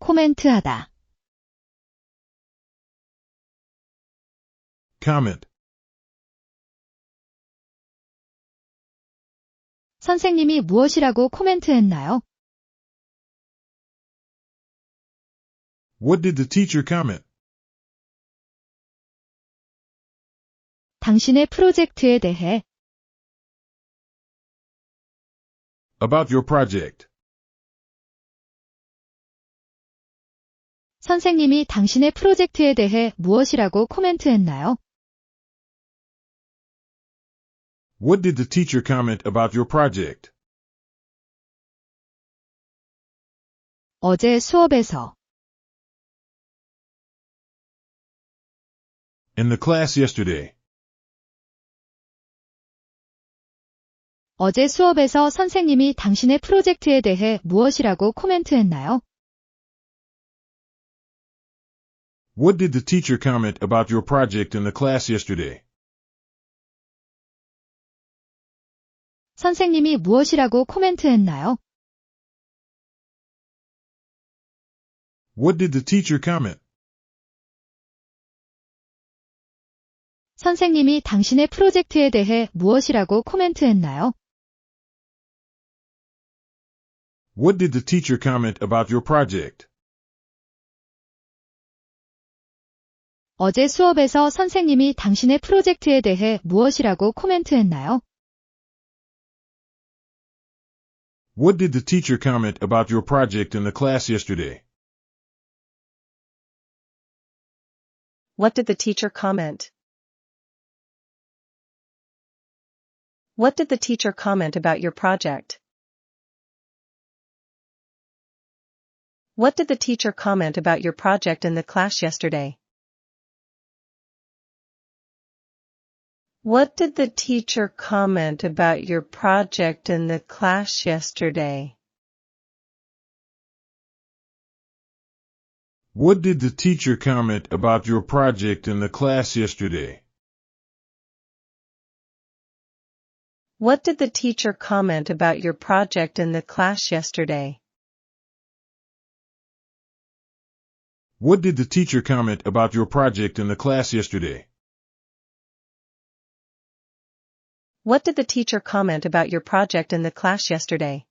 코멘트하다. comment, 선생님이 무엇이라고 코멘트했나요? what did the teacher comment? 당신의 프로젝트에 대해 About your project. 선생님이 당신의 프로젝트에 대해 무엇이라고 코멘트했나요? What did the teacher comment about your project? 어제 수업에서 In the class yesterday. 어제 수업에서 선생님이 당신의 프로젝트에 대해 무엇이라고 코멘트했나요? What did the teacher comment about your project in the class yesterday? 선생님이 무엇이라고 코멘트했나요? What did the teacher comment? 선생님이 당신의 프로젝트에 대해 무엇이라고 코멘트했나요? What did the teacher comment about your project? 어제 수업에서 선생님이 당신의 프로젝트에 대해 무엇이라고 코멘트했나요? What did the teacher comment about your project in the class yesterday? What did the teacher comment? What did the teacher comment about your project? What did the teacher comment about your project in the class yesterday? What did the teacher comment about your project in the class yesterday? What did the teacher comment about your project in the class yesterday? What did the teacher comment about your project in the class yesterday? What did the teacher comment about your project in the class yesterday? What did the teacher comment about your project in the class yesterday?